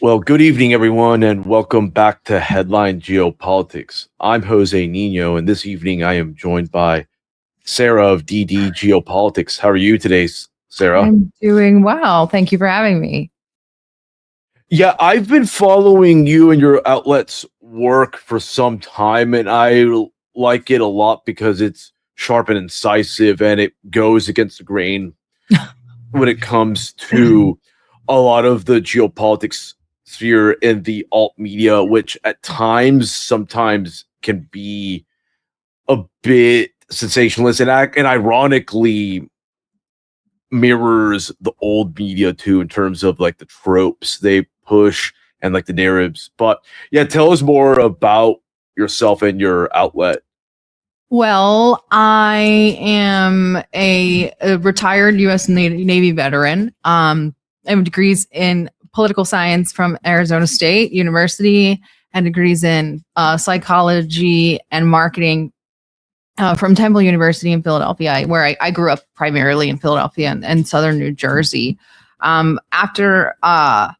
Well, good evening, everyone, and welcome back to Headline Geopolitics. I'm José Niño, and this evening I am joined by Sarah of DDGeopolitics. How are you today, Sarah? I'm doing well. Thank you for having me. Yeah, I've been following you and your outlet's work for some time, and I like it a lot because it's sharp and incisive, and it goes against the grain when it comes to a lot of the geopolitics sphere in the alt media, which at times sometimes can be a bit sensationalist and ironically mirrors the old media too, in terms of like the tropes they push and like the narratives. But yeah, tell us more about yourself and your outlet. Well, I am a retired U.S. Navy veteran. I have degrees in political science from Arizona State University and degrees in psychology and marketing from Temple University in Philadelphia, where I grew up primarily in Philadelphia and southern New Jersey. While I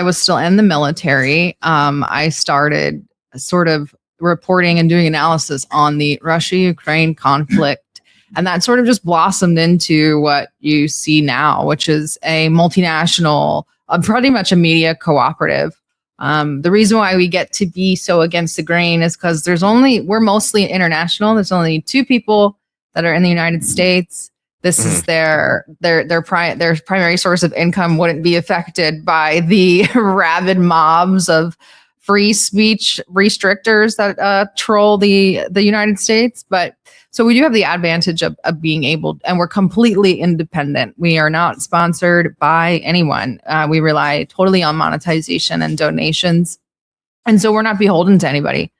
was still in the military, I started sort of reporting and doing analysis on the Russia-Ukraine conflict. And that sort of just blossomed into what you see now, which is a multinational, pretty much a media cooperative. The reason why we get to be so against the grain is because we're mostly international. There's only two people that are in the United States. This is their primary source of income wouldn't be affected by the rabid mobs of free speech restrictors that troll the United States. But so we do have the advantage of being able, and we're completely independent. We are not sponsored by anyone. We rely totally on monetization and donations. And so we're not beholden to anybody.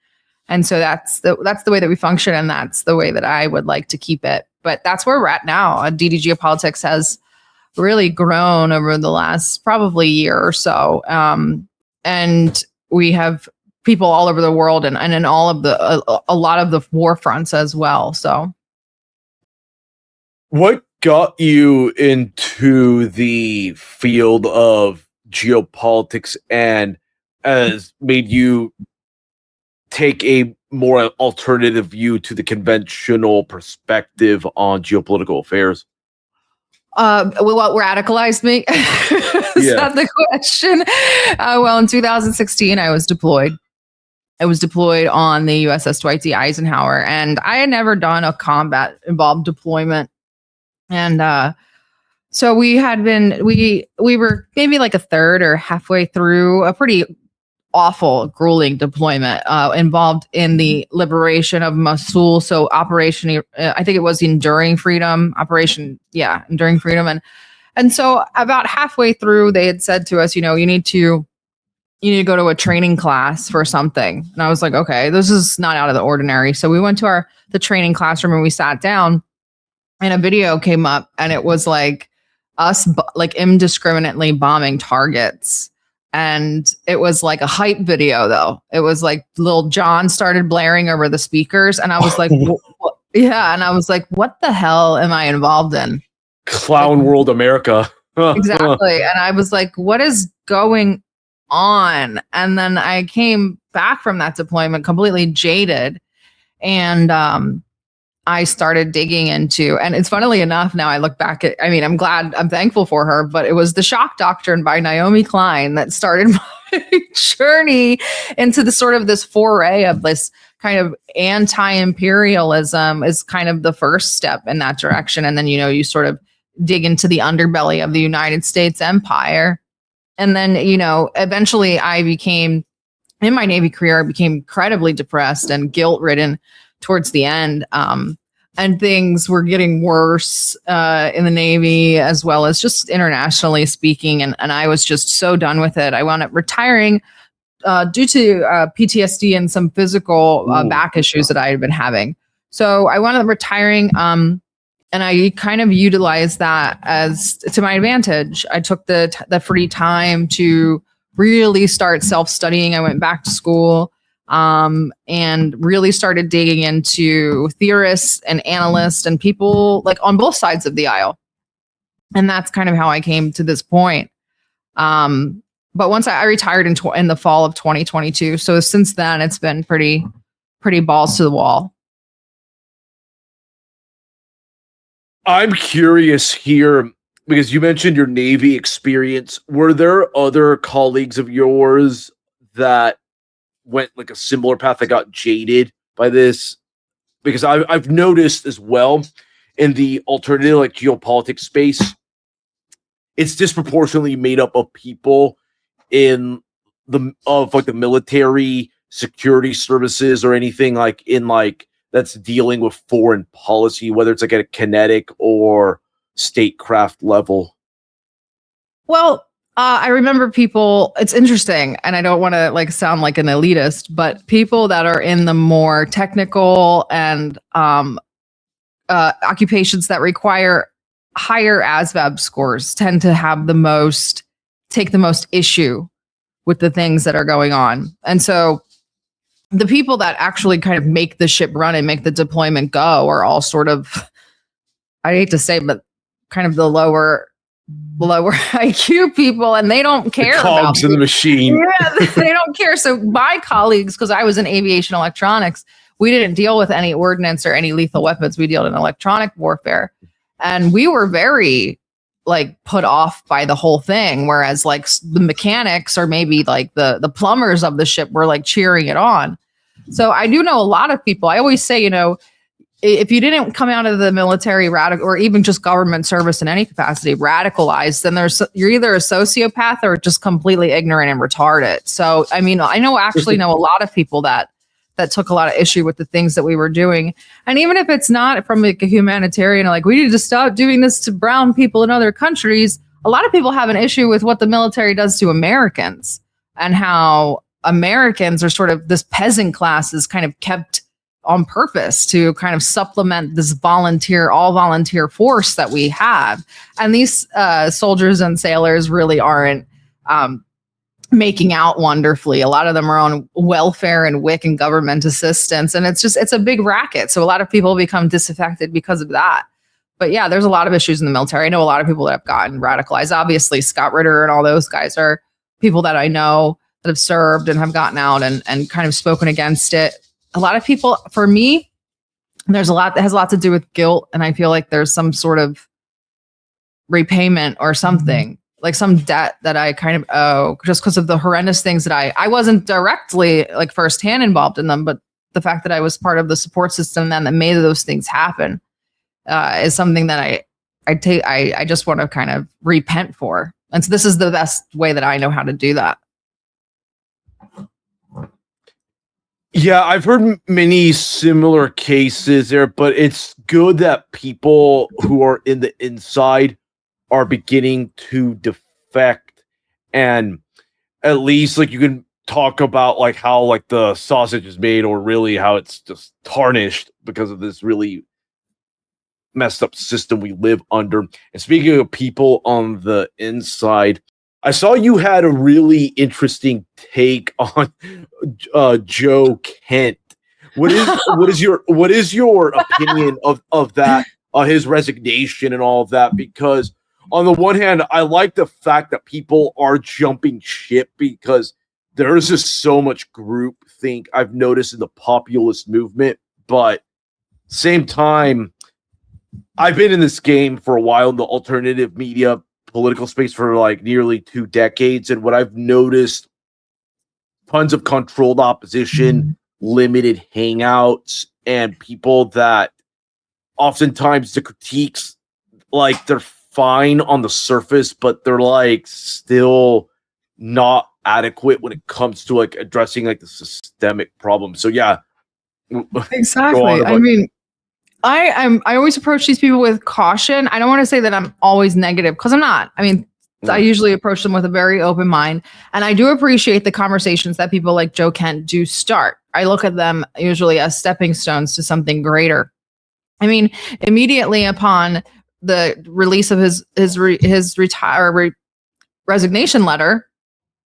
And so that's the way that we function. And that's the way that I would like to keep it. But that's where we're at now. DD Geopolitics has really grown over the last probably year or so. And we have people all over the world and in all of a lot of the war fronts as well. So what got you into the field of geopolitics and has made you take a more alternative view to the conventional perspective on geopolitical affairs? What radicalized me? Is that the question? Well, in 2016, I was deployed. I was deployed on the USS Dwight D. Eisenhower, and I had never done a combat-involved deployment. And so we were maybe like a third or halfway through a pretty awful, grueling deployment involved in the liberation of Mosul. So Operation, I think it was Enduring Freedom, Enduring Freedom. And so about halfway through, they had said to us, you need to go to a training class for something. And I was like, okay, this is not out of the ordinary. So we went to the training classroom and we sat down and a video came up and it was like us like indiscriminately bombing targets. And it was like a hype video, though. It was like Lil Jon started blaring over the speakers. And I was like, And I was like, what the hell am I involved in? Clown World America. Exactly. And I was like, what is going on? And then I came back from that deployment completely jaded. And I started digging into, and it's funnily enough, now I look back at, I'm thankful for her, but it was The Shock Doctrine by Naomi Klein that started my journey into the sort of this foray of this kind of anti-imperialism is kind of the first step in that direction. And then, you sort of dig into the underbelly of the United States empire. And then, eventually in my Navy career, I became incredibly depressed and guilt-ridden towards the end. And things were getting worse in the Navy as well as just internationally speaking. And I was just so done with it. I wound up retiring due to PTSD and some physical back issues that I had been having. So I wound up retiring and I kind of utilized that as to my advantage. I took the free time to really start self-studying. I went back to school. And really started digging into theorists and analysts and people like on both sides of the aisle. And that's kind of how I came to this point. But once I retired in the fall of 2022, so since then it's been pretty balls to the wall. I'm curious here because you mentioned your Navy experience. Were there other colleagues of yours that went like a similar path that got jaded by this? Because I've noticed as well in the alternative like geopolitics space, it's disproportionately made up of people in the military, security services, or anything like in like that's dealing with foreign policy, whether it's like at a kinetic or statecraft level. Well, I remember people, it's interesting, and I don't want to like sound like an elitist, but people that are in the more technical and occupations that require higher ASVAB scores tend to have take the most issue with the things that are going on. And so the people that actually kind of make the ship run and make the deployment go are all sort of, I hate to say, but kind of the lower IQ people, and they don't care the cogs in the machine. Yeah, they don't care. So my colleagues, because I was in aviation electronics, we didn't deal with any ordnance or any lethal weapons. We dealt in electronic warfare, and we were very like put off by the whole thing. Whereas like the mechanics or maybe like the plumbers of the ship were like cheering it on. So I do know a lot of people. I always say, if you didn't come out of the military or even just government service in any capacity radicalized, then you're either a sociopath or just completely ignorant and retarded. So, I mean, I know a lot of people that took a lot of issue with the things that we were doing. And even if it's not from like a humanitarian, like we need to stop doing this to brown people in other countries, a lot of people have an issue with what the military does to Americans and how Americans are sort of this peasant class is kind of kept on purpose to kind of supplement this all volunteer force that we have. And these soldiers and sailors really aren't making out wonderfully. A lot of them are on welfare and WIC and government assistance. And it's a big racket. So a lot of people become disaffected because of that. But yeah, there's a lot of issues in the military. I know a lot of people that have gotten radicalized. Obviously, Scott Ritter and all those guys are people that I know that have served and have gotten out and kind of spoken against it. A lot of people, for me, there's a lot that has a lot to do with guilt. And I feel like there's some sort of repayment or something, like some debt that I kind of owe just because of the horrendous things that I wasn't directly like firsthand involved in them, but the fact that I was part of the support system then that made those things happen is something that I just want to kind of repent for. And so this is the best way that I know how to do that. Yeah, I've heard many similar cases there, but it's good that people who are in the inside are beginning to defect, and at least like you can talk about like how like the sausage is made, or really how it's just tarnished because of this really messed up system we live under. And speaking of people on the inside, I saw you had a really interesting take on Joe Kent. What is your opinion of that, his resignation and all of that? Because on the one hand, I like the fact that people are jumping ship because there's just so much groupthink I've noticed in the populist movement. But same time, I've been in this game for a while in the alternative media political space for like nearly 2 decades, and what I've noticed, tons of controlled opposition, limited hangouts, and people that oftentimes the critiques, like they're fine on the surface, but they're like still not adequate when it comes to like addressing like the systemic problem. So yeah, exactly. I mean, I always approach these people with caution. I don't want to say that I'm always negative because I'm not. I mean, I usually approach them with a very open mind, and I do appreciate the conversations that people like Joe Kent do start. I look at them usually as stepping stones to something greater. I mean, immediately upon the release of his resignation letter,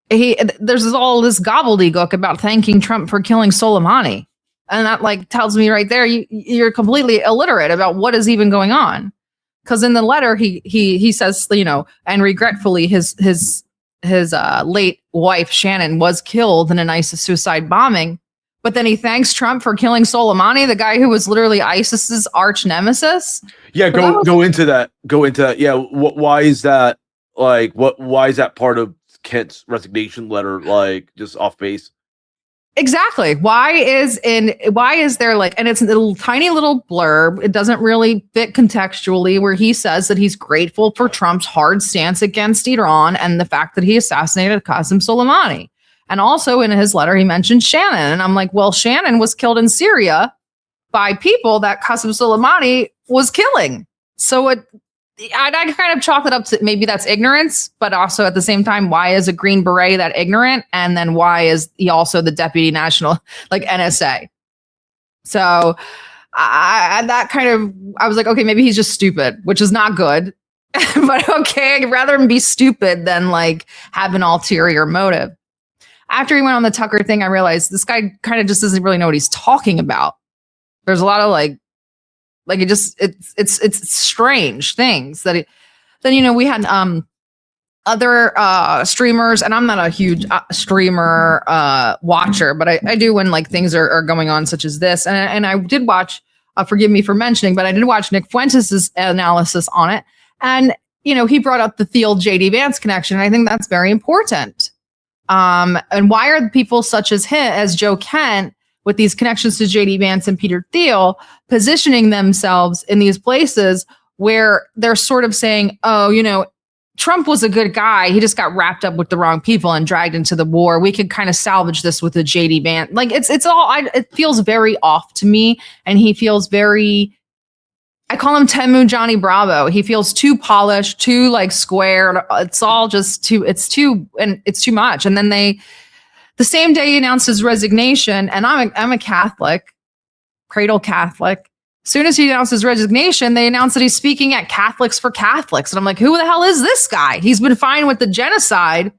there's all this gobbledygook about thanking Trump for killing Soleimani. And that like tells me right there, you're completely illiterate about what is even going on. Because in the letter, he says, and regretfully, his late wife Shannon was killed in an ISIS suicide bombing, but then he thanks Trump for killing Soleimani, the guy who was literally ISIS's arch nemesis. Yeah, go into that. Go into that. Yeah, why is that? Like, why is that part of Kent's resignation letter? Like, just off base. Exactly. Why is there like, and it's a little tiny little blurb. It doesn't really fit contextually, where he says that he's grateful for Trump's hard stance against Iran and the fact that he assassinated Qasem Soleimani. And also in his letter, he mentioned Shannon. And I'm like, well, Shannon was killed in Syria by people that Qasem Soleimani was killing. So I kind of chalk it up to maybe that's ignorance, but also at the same time, why is a Green Beret that ignorant? And then why is he also the deputy national, like NSA? So I was like, okay, maybe he's just stupid, which is not good. But okay, I'd rather him be stupid than like have an ulterior motive. After he went on the Tucker thing, I realized this guy kind of just doesn't really know what he's talking about. There's a lot of it's strange things that then we had other streamers, and I'm not a huge streamer watcher, but I do when like things are going on such as this, and I did watch forgive me for mentioning, but I did watch Nick Fuentes' analysis on it, and he brought up the Thiel JD Vance connection, and I think that's very important. And why are the people such as him, as Joe Kent, with these connections to JD Vance and Peter Thiel, positioning themselves in these places where they're sort of saying, oh, Trump was a good guy. He just got wrapped up with the wrong people and dragged into the war. We could kind of salvage this with a JD Vance. Like it feels very off to me. And he feels very, I call him Temu Johnny Bravo. He feels too polished, too like square. It's all just it's too much. And then the same day he announced his resignation, and I'm a Catholic, cradle Catholic. As soon as he announced his resignation, they announced that he's speaking at Catholics for Catholics. And I'm like, who the hell is this guy? He's been fine with the genocide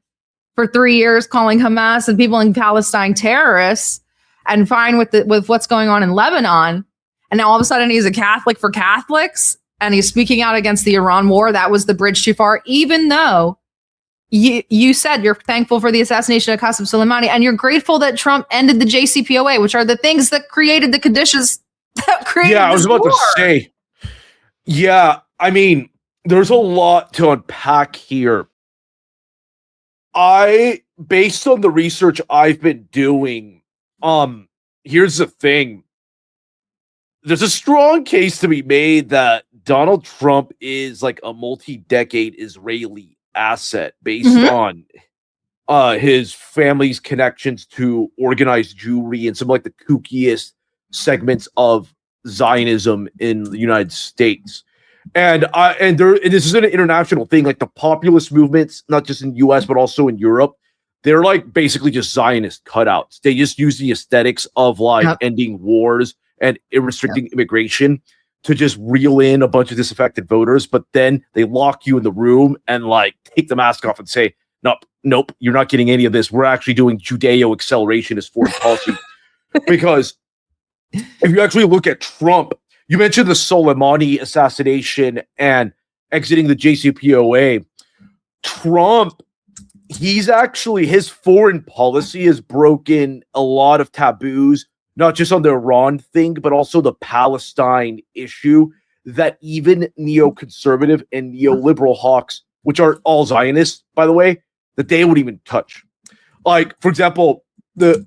for 3 years, calling Hamas and people in Palestine terrorists, and fine with what's going on in Lebanon. And now all of a sudden he's a Catholic for Catholics, and he's speaking out against the Iran war. That was the bridge too far, even though you said you're thankful for the assassination of Qasem Soleimani, and you're grateful that Trump ended the JCPOA, which are the things that created the conditions that created I was about war. to say. Yeah, I mean, there's a lot to unpack here. Based on the research I've been doing, here's the thing. There's a strong case to be made that Donald Trump is like a multi-decade Israeli asset based on his family's connections to organized Jewry and some like the kookiest segments of Zionism in the United States. And this is an international thing, like the populist movements, not just in the US, but also in Europe. They're like basically just Zionist cutouts. They just use the aesthetics of like ending wars and restricting immigration to just reel in a bunch of disaffected voters, but then they lock you in the room and like take the mask off and say, nope, you're not getting any of this. We're actually doing Judeo-accelerationist foreign policy. Because if you actually look at Trump, you mentioned the Soleimani assassination and exiting the JCPOA. Trump, his foreign policy has broken a lot of taboos, not just on the Iran thing, but also the Palestine issue that even neoconservative and neoliberal hawks, which are all Zionists, by the way, that they would even touch. Like, for example, the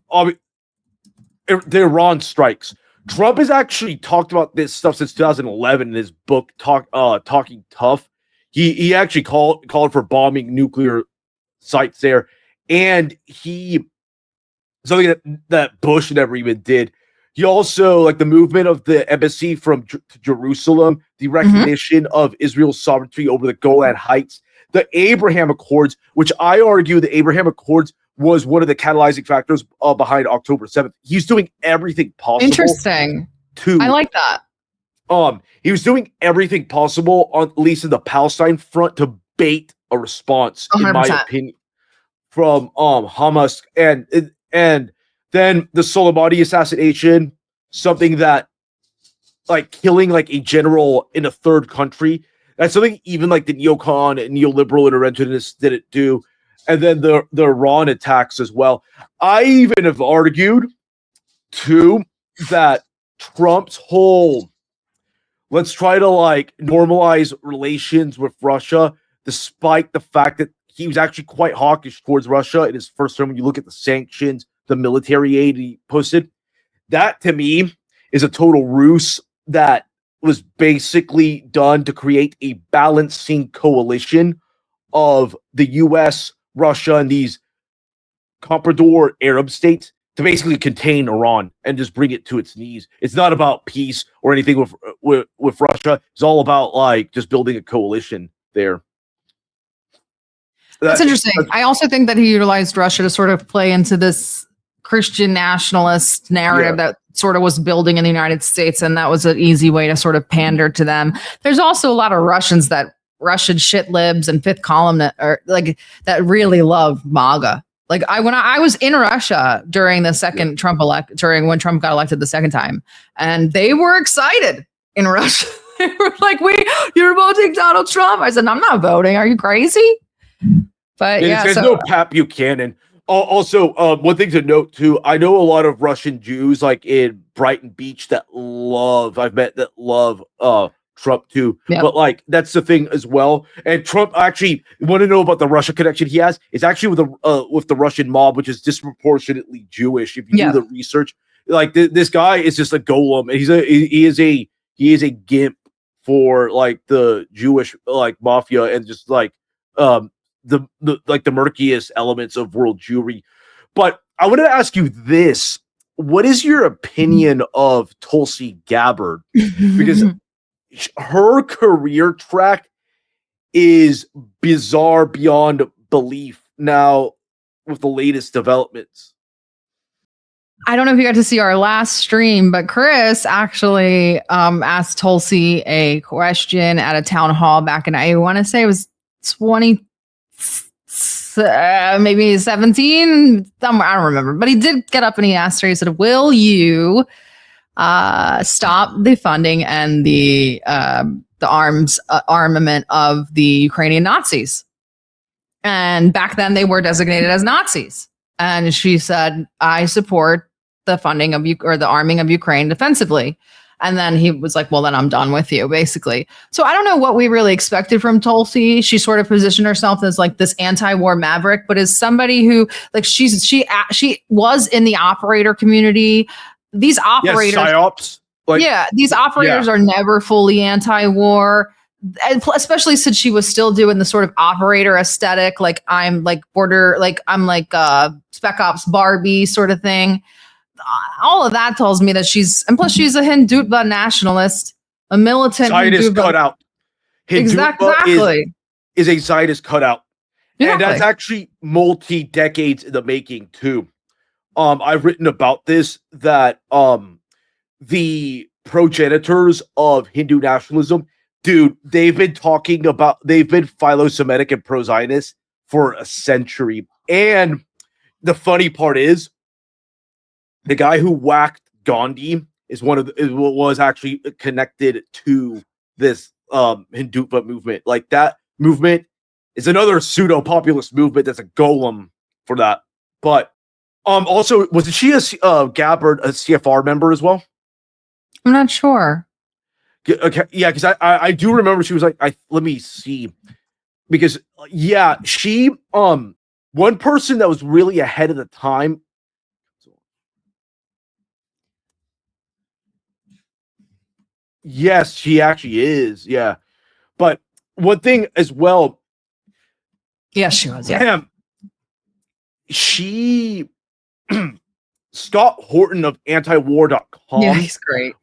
Iran strikes. Trump has actually talked about this stuff since 2011 in his book, Talking Tough. He actually called for bombing nuclear sites there. And something that Bush never even did. He also, like the movement of the embassy from Jerusalem, the recognition of Israel's sovereignty over the Golan Heights, the Abraham Accords, which I argue the Abraham Accords was one of the catalyzing factors behind October 7th. He's doing everything possible. Interesting. I like that. He was doing everything possible, at least in the Palestine front, to bait a response, 100%. In my opinion, from Hamas and then the Soleimani assassination, something that like killing like a general in a third country. That's something even like the neocon and neoliberal interventionists didn't do. and then the Iran attacks as well. I even have argued too that Trump's whole let's try to like normalize relations with Russia, despite the fact that he was actually quite hawkish towards Russia in his first term. When you look at the sanctions, the military aid he posted, that to me is a total ruse that was basically done to create a balancing coalition of the US, Russia, and these comprador Arab states to basically contain Iran and just bring it to its knees. It's not about peace or anything with Russia. It's all about like just building a coalition there. That's interesting. I also think that he utilized Russia to sort of play into this Christian nationalist narrative that sort of was building in the United States, and that was an easy way to sort of pander to them. There's also a lot of Russian shit libs and fifth column that really love MAGA. Like when I was in Russia during the second when Trump got elected the second time, and they were excited in Russia. They were like, "You're voting Donald Trump." I said, "I'm not voting. Are you crazy?" But there's no Pat Buchanan. Also, one thing to note too, I know a lot of Russian Jews like in Brighton Beach I've met that love Trump too. Yep. But like that's the thing as well. And Trump actually, you want to know about the Russia connection he has? It's actually with the Russian mob, which is disproportionately Jewish. If you do the research, like this guy is just a golem, and he is a gimp for like the Jewish like mafia and just like the murkiest elements of world Jewry. But I wanted to ask you this: what is your opinion of Tulsi Gabbard? Because her career track is bizarre beyond belief now with the latest developments. I don't know if you got to see our last stream, but Chris actually asked Tulsi a question at a town hall back in, I want to say it was 20, maybe 17, somewhere, I don't remember. But he did get up and he asked her, he said, "Will you stop the funding and the armament of the Ukrainian Nazis?" And back then they were designated as Nazis. And she said, "I support the funding of the arming of Ukraine defensively." And then he was like, "Well, then I'm done with you," basically. So I don't know what we really expected from Tulsi. She sort of positioned herself as like this anti-war maverick, but as somebody who like she was in the operator community. These operators, psyops. These operators are never fully anti-war, and especially since she was still doing the sort of operator aesthetic, like I'm like Spec Ops Barbie sort of thing. All of that tells me that she's a Hindutva nationalist, a militant Zionist cutout. Exactly. Is a Zionist cutout, and that's actually multi-decades in the making too. I've written about this that the progenitors of Hindu nationalism, dude, they've been philo-Semitic and pro-Zionist for a century. And the funny part is, the guy who whacked Gandhi was actually connected to this Hindutva movement. Like that movement is another pseudo-populist movement that's a golem for that. But also, wasn't she Gabbard a CFR member as well? I'm not sure. Okay, yeah, because I do remember she was like, let me see, because she one person that was really ahead of the time. Yes, she actually is. Yeah, but one thing as well. Yes, she was. Yeah, she. Scott Horton of antiwar.com. Yeah, he's great.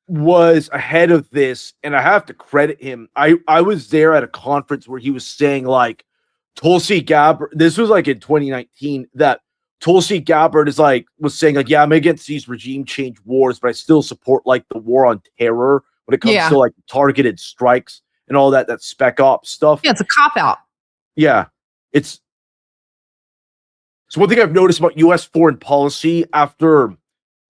Was ahead of this, and I have to credit him. I was there at a conference where he was saying like Tulsi Gabbard. This was like in 2019 that Tulsi Gabbard was saying like, yeah, I'm against these regime change wars, but I still support like the war on terror when it comes to like targeted strikes and all that spec ops stuff. Yeah, it's a cop out. Yeah, it's. So one thing I've noticed about U.S. foreign policy after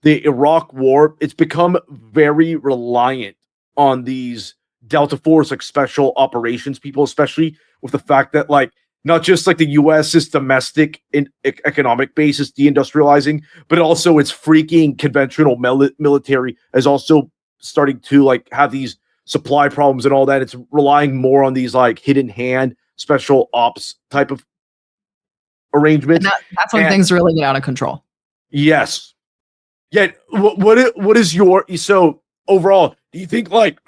the Iraq War, it's become very reliant on these Delta Force, like special operations people, especially with the fact that like not just like the U.S.'s domestic economic base is deindustrializing, but also its freaking conventional military is also starting to like have these supply problems and all that. It's relying more on these like hidden hand special ops type of arrangements. That's when things really get out of control. Yes. Yeah. What is your, so overall, do you think like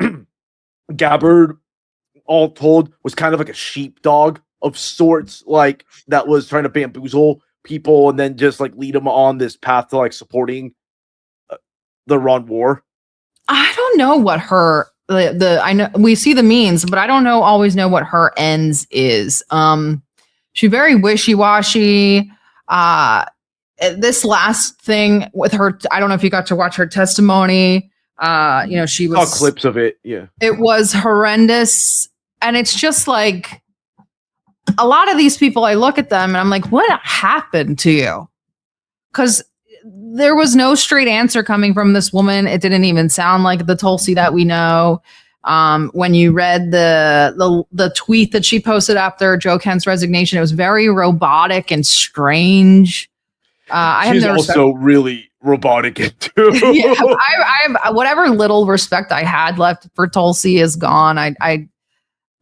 Gabbard, all told, was kind of like a sheepdog of sorts, like that was trying to bamboozle people and then just like lead them on this path to like supporting the Iran war? I don't know what her I know we see the means, but I don't always know what her ends is. She's very wishy-washy. This last thing with her, I don't know if you got to watch her testimony. She was saw clips of it. Yeah, it was horrendous, and it's just like a lot of these people. I look at them and I'm like, what happened to you? Because there was no straight answer coming from this woman. It didn't even sound like the Tulsi that we know. When you read the tweet that she posted after Joe Kent's resignation, it was very robotic and strange. She's also really robotic too. Yeah, I have whatever little respect I had left for Tulsi is gone.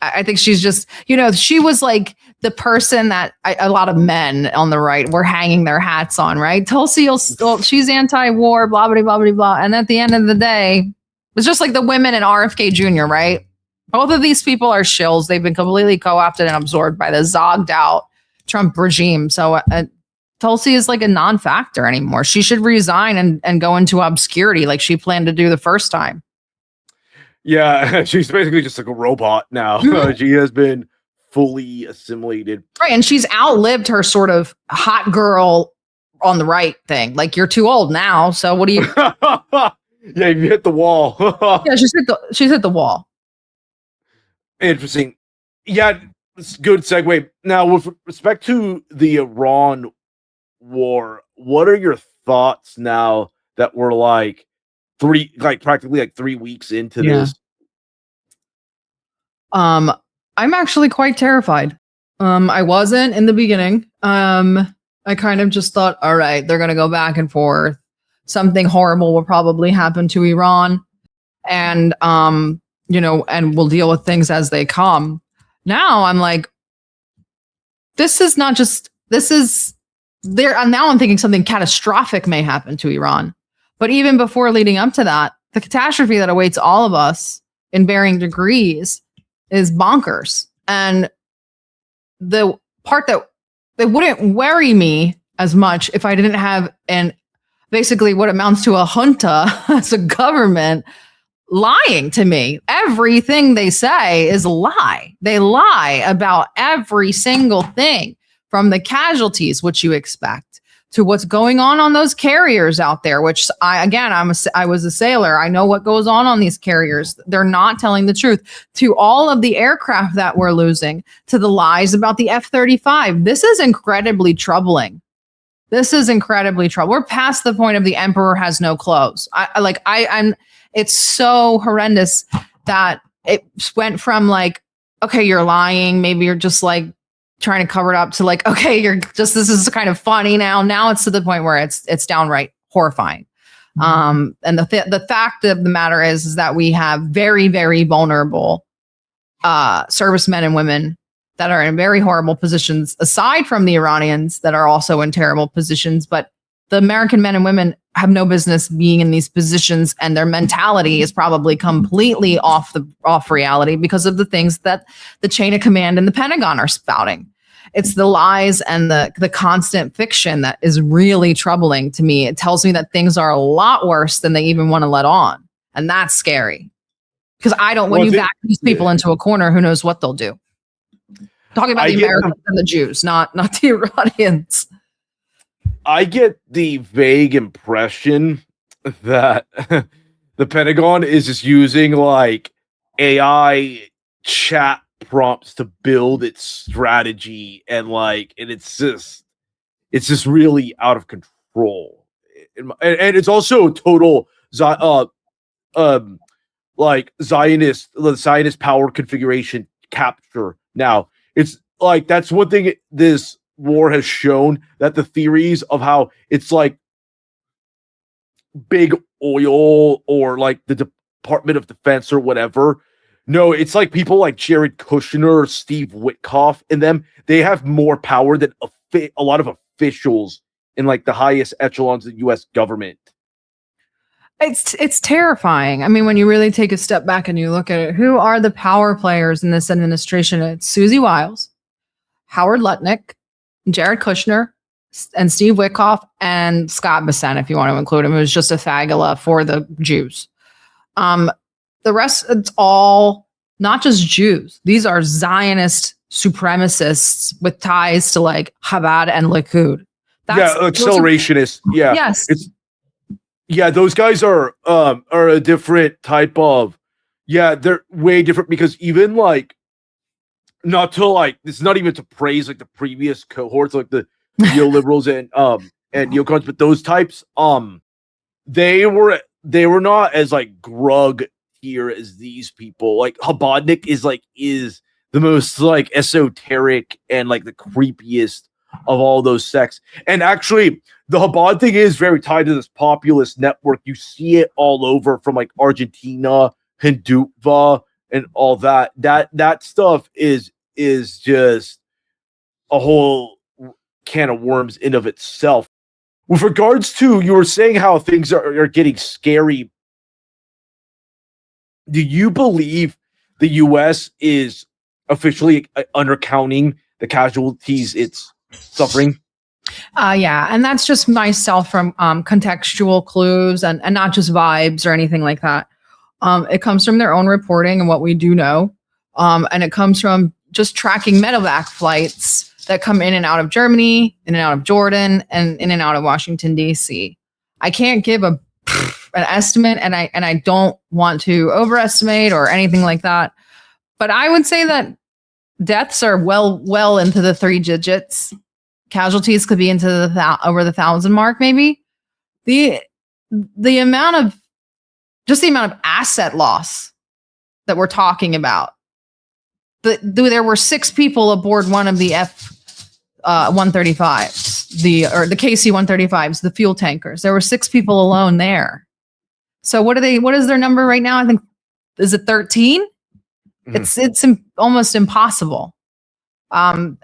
I think she's just, she was like the person that a lot of men on the right were hanging their hats on, right? Tulsi, she's anti-war, blah, blah, blah, blah, blah. And at the end of the day, it's just like the women in RFK Jr., right? Both of these people are shills. They've been completely co-opted and absorbed by the zogged out Trump regime. So Tulsi is like a non-factor anymore. She should resign and go into obscurity like she planned to do the first time. Yeah, she's basically just like a robot now. She has been fully assimilated. Right, and she's outlived her sort of hot girl on the right thing. Like, you're too old now, so what do you... Yeah, you hit the wall. Yeah, she's hit the wall. Interesting. Yeah, it's a good segue. Now, with respect to the Iran war, what are your thoughts now that we're practically 3 weeks into this? I'm actually quite terrified. I wasn't in the beginning. I kind of just thought, all right, they're going to go back and forth. Something horrible will probably happen to Iran, and and we'll deal with things as they come. Now I'm like, this is there. Now I'm thinking something catastrophic may happen to Iran. But even before leading up to that, the catastrophe that awaits all of us in varying degrees is bonkers. And the part that wouldn't worry me as much if I didn't have basically what amounts to a junta as a government lying to me. Everything they say is a lie. They lie about every single thing, from the casualties, which you expect, to what's going on those carriers out there, which I was a sailor. I know what goes on these carriers. They're not telling the truth. To all of the aircraft that we're losing, to the lies about the F-35. This is incredibly troubling. We're past the point of the emperor has no clothes. It's so horrendous that it went from like, okay, you're lying. Maybe you're just like trying to cover it up, to like, okay, this is kind of funny now. Now it's to the point where it's downright horrifying. And the fact of the matter is that we have very, very vulnerable servicemen and women that are in very horrible positions, aside from the Iranians that are also in terrible positions. But the American men and women have no business being in these positions, and their mentality is probably completely off reality because of the things that the chain of command and the Pentagon are spouting. It's the lies and the constant fiction that is really troubling to me. It tells me that things are a lot worse than they even want to let on. And that's scary. Because when you back these people into a corner, who knows what they'll do. Talking about the Americans and the Jews, not the Iranians. I get the vague impression that the Pentagon is just using like AI chat prompts to build its strategy, and it's just really out of control. And it's also total the Zionist power configuration capture. Now, like that's one thing this war has shown, that the theories of how it's like big oil or like the Department of Defense or whatever. No, it's like people like Jared Kushner or Steve Witkoff and them. They have more power than a lot of officials in like the highest echelons of the U.S. government. It's terrifying. I mean, when you really take a step back and you look at it, who are the power players in this administration? It's Susie Wiles, Howard Lutnick, Jared Kushner, and Steve Witkoff, and Scott Bessent, if you want to include him, who's just a fagula for the Jews. The rest, it's all not just Jews. These are Zionist supremacists with ties to like Chabad and Likud. Accelerationists. Yeah. Yes. Those guys are a different type of. Yeah, they're way different because even like, not to like, this is not even to praise like the previous cohorts, like the neoliberals and neocons, but those types, they were not as like grug here as these people. Like Chabadnik is the most like esoteric and like the creepiest of all those sects. And actually, the Chabad thing is very tied to this populist network. You see it all over from like Argentina, Hindutva, and all that. That stuff is just a whole can of worms in of itself. With regards to, you were saying how things are getting scary. Do you believe the U.S. is officially undercounting the casualties it's suffering? Yeah, and that's just myself from contextual clues and not just vibes or anything like that. It comes from their own reporting and what we do know, and it comes from just tracking medevac flights that come in and out of Germany, in and out of Jordan, and in and out of Washington, D.C. I can't give an estimate, and I don't want to overestimate or anything like that. But I would say that deaths are well into the 3 digits. Casualties could be into the over the 1,000 mark, maybe. The amount of asset loss that we're talking about. There were 6 people aboard one of the F-135s, the KC-135s, the fuel tankers. There were 6 people alone there. So what is their number right now? I think, is it 13? Mm-hmm. It's almost impossible. And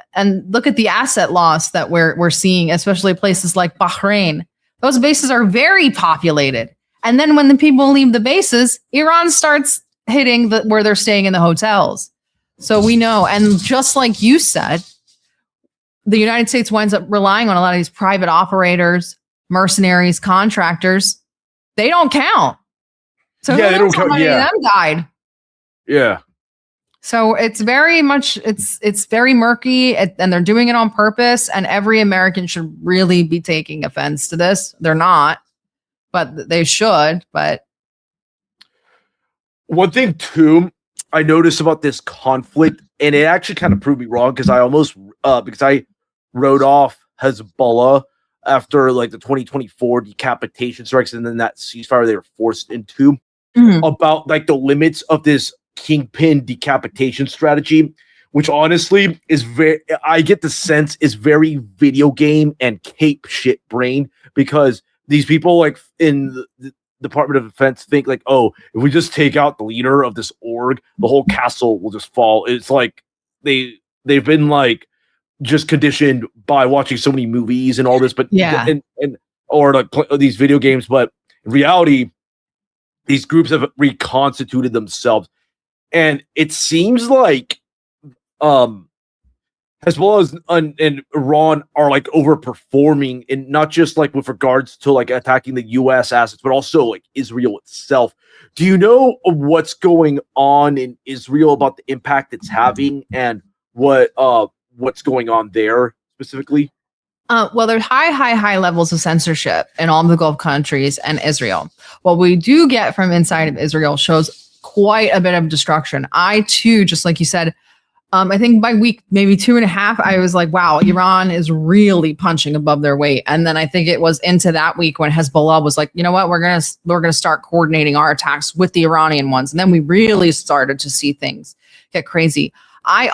look at the asset loss that we're seeing, especially places like Bahrain. Those bases are very populated. And then when the people leave the bases, Iran starts hitting where they're staying in the hotels. So we know, and just like you said, the United States winds up relying on a lot of these private operators, mercenaries, contractors. They don't count. So yeah, they don't count. How many of them died? Yeah. So it's very much, it's very murky, and they're doing it on purpose. And every American should really be taking offense to this. They're not, but they should. But one thing too, I noticed about this conflict, and it actually kind of proved me wrong because I wrote off Hezbollah after like the 2024 decapitation strikes and then that ceasefire they were forced into, about like the limits of this kingpin decapitation strategy, which honestly is I get the sense is very video game and cape shit brain, because these people like in the Department of Defense think like, oh, if we just take out the leader of this org, the whole castle will just fall. It's like they've been like just conditioned by watching so many movies and all this, but yeah, or like these video games. But in reality, these groups have reconstituted themselves, and it seems like Hezbollah and Iran are like overperforming, and not just like with regards to like attacking the U.S. assets, but also like Israel itself. Do you know what's going on in Israel about the impact it's having, and what's going on there specifically? Well, there's high levels of censorship in all the Gulf countries and Israel. What we do get from inside of Israel shows quite a bit of destruction. I too, just like you said, I think by week maybe 2.5, I was like, wow, Iran is really punching above their weight. And then I think it was into that week when Hezbollah was like, you know what, we're gonna start coordinating our attacks with the Iranian ones. And then we really started to see things get crazy. I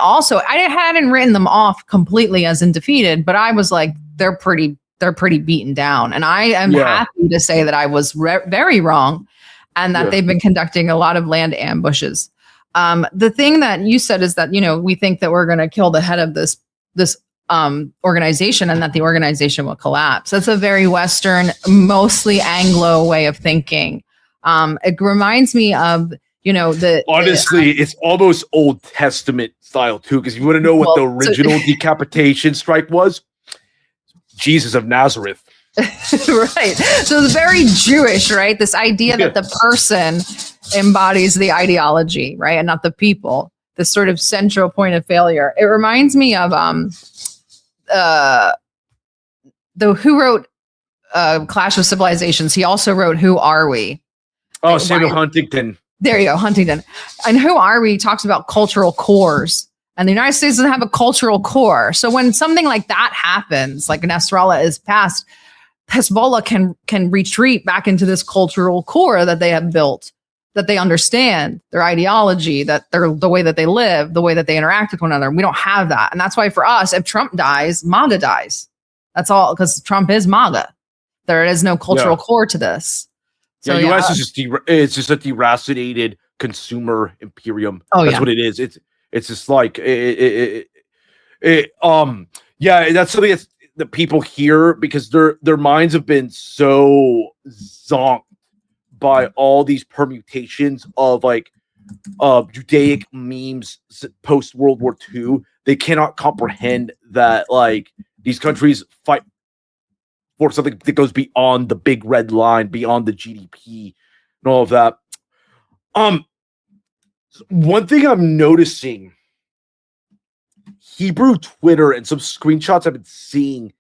hadn't written them off completely as in defeated, but I was like, they're pretty beaten down. And I am happy to say that I was very wrong and that they've been conducting a lot of land ambushes. The thing that you said is that, we think that we're going to kill the head of this organization and that the organization will collapse. That's a very Western, mostly Anglo way of thinking. It reminds me of, honestly, it's almost Old Testament style too, because you want to know what the original decapitation strike was? Jesus of Nazareth. Right. So it's very Jewish, right? This idea that the person embodies the ideology, right? And not the people, this sort of central point of failure. It reminds me of who wrote Clash of Civilizations. He also wrote Who Are We? Oh, Samuel Huntington. There you go, Huntington. And Who Are We talks about cultural cores. And the United States doesn't have a cultural core. So when something like that happens, like Nasrallah is passed, Hezbollah can retreat back into this cultural core that they have built, that they understand, their ideology, that they're the way that they live, the way that they interact with one another. We don't have that. And that's why for us, if Trump dies, MAGA dies. That's all, because Trump is MAGA. There is no cultural core to this. So, US is just a deracinated consumer imperium. That's what it is. It's just like that's something that people hear because their minds have been so zonked by all these permutations of like Judaic memes post World War II. They cannot comprehend that like these countries fight for something that goes beyond the big red line, beyond the GDP and all of that. One thing I'm noticing, Hebrew Twitter and some screenshots I've been seeing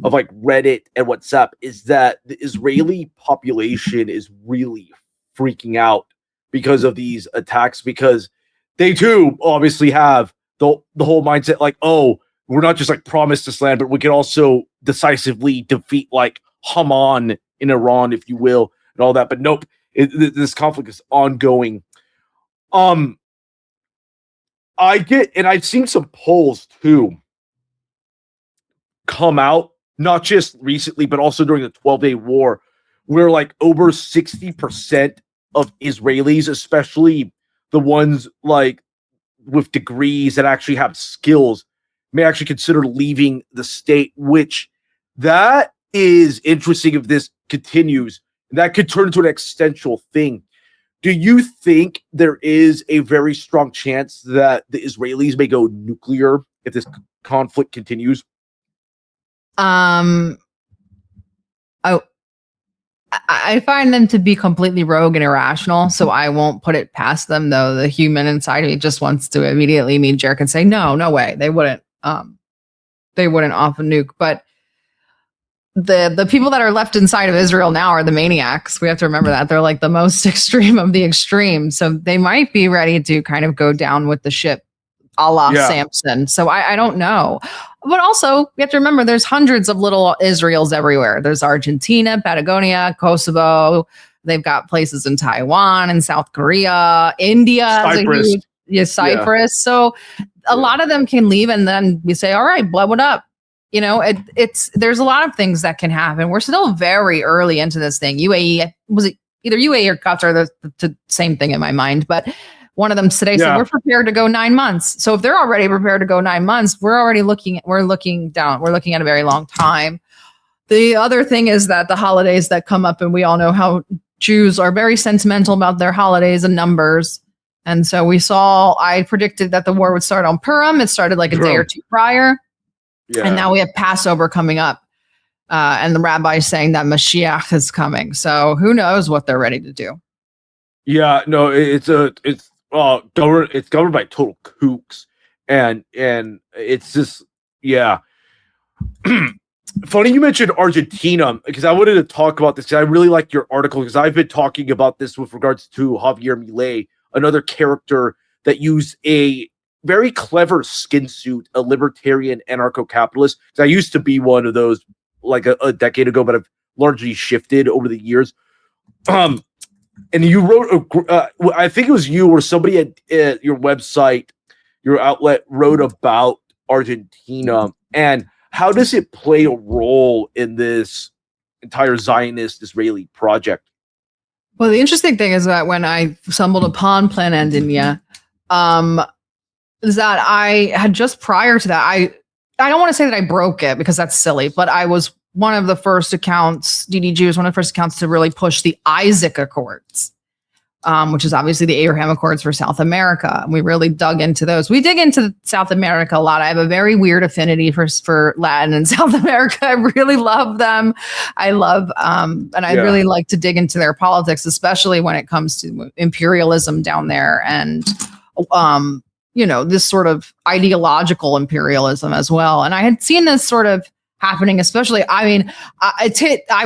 of like Reddit and WhatsApp is that the Israeli population is really freaking out because of these attacks, because they too obviously have the whole mindset like, oh, we're not just like promised this land, but we can also decisively defeat like Haman in Iran, if you will, and all that. But nope, this conflict is ongoing. I've seen some polls too come out, not just recently, but also during the 12-day war, where like over 60% of Israelis, especially the ones like with degrees that actually have skills, may actually consider leaving the state, which that is interesting if this continues. That could turn into an existential thing. Do you think there is a very strong chance that the Israelis may go nuclear if this conflict continues? I find them to be completely rogue and irrational, so I won't put it past them, though the human inside me just wants to immediately knee jerk and say, no way, they wouldn't off a nuke. But the people that are left inside of Israel now are the maniacs. We have to remember that they're like the most extreme of the extreme. So they might be ready to kind of go down with the ship a la Samson. So I don't know. But also we have to remember there's hundreds of little Israels everywhere. There's Argentina, Patagonia, Kosovo. They've got places in Taiwan and South Korea, India, Cyprus. Cyprus. So a lot of them can leave and then we say, all right, blow it up. There's a lot of things that can happen. We're still very early into this thing. UAE, was it either UAE or Qatar? The same thing in my mind, but one of them today said we're prepared to go 9 months. So if they're already prepared to go 9 months, we're looking at a very long time. The other thing is that the holidays that come up, and we all know how Jews are very sentimental about their holidays and numbers. And so I predicted that the war would start on Purim. It started like a day or two prior. Yeah. And now we have Passover coming up. And the rabbi is saying that Mashiach is coming. So who knows what they're ready to do. Yeah, no, it's governed by total kooks. And it's just, Funny you mentioned Argentina, because I wanted to talk about this, because I really liked your article, because I've been talking about this with regards to Javier Milei, another character that used a very clever skin suit, a libertarian anarcho-capitalist. I used to be one of those like a decade ago, but I've largely shifted over the years. And you wrote, I think it was you or somebody at your website your outlet wrote about Argentina, and how does it play a role in this entire Zionist Israeli project? Well, the interesting thing is that when I stumbled upon Plan Andinha, is that I had just prior to that, I don't want to say that I broke it because that's silly, but I was one of the first accounts, DDG was one of the first accounts to really push the Isaac Accords, which is obviously the Abraham Accords for South America. And we really dug into those. We dig into South America a lot. I have a very weird affinity for Latin and South America. I really love them. I love, and I really like to dig into their politics, especially when it comes to imperialism down there and, this sort of ideological imperialism as well. And I had seen this sort of happening, especially, I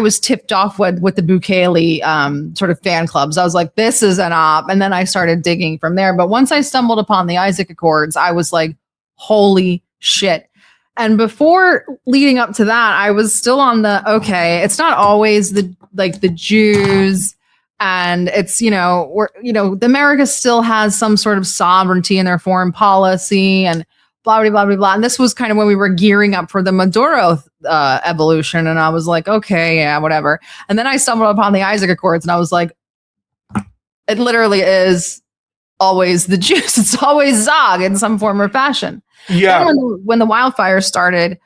was tipped off with the Bukele sort of fan clubs. I was like, this is an op. And then I started digging from there. But once I stumbled upon the Isaac Accords, I was like, holy shit. And before leading up to that, I was still on it's not always the Jews. And it's, the America still has some sort of sovereignty in their foreign policy and blah, blah, blah, blah, blah. And this was kind of when we were gearing up for the Maduro evolution. And I was like, okay, yeah, whatever. And then I stumbled upon the Isaac Accords and I was like, it literally is always the Jews. It's always Zog in some form or fashion. Yeah. Then when the wildfires started,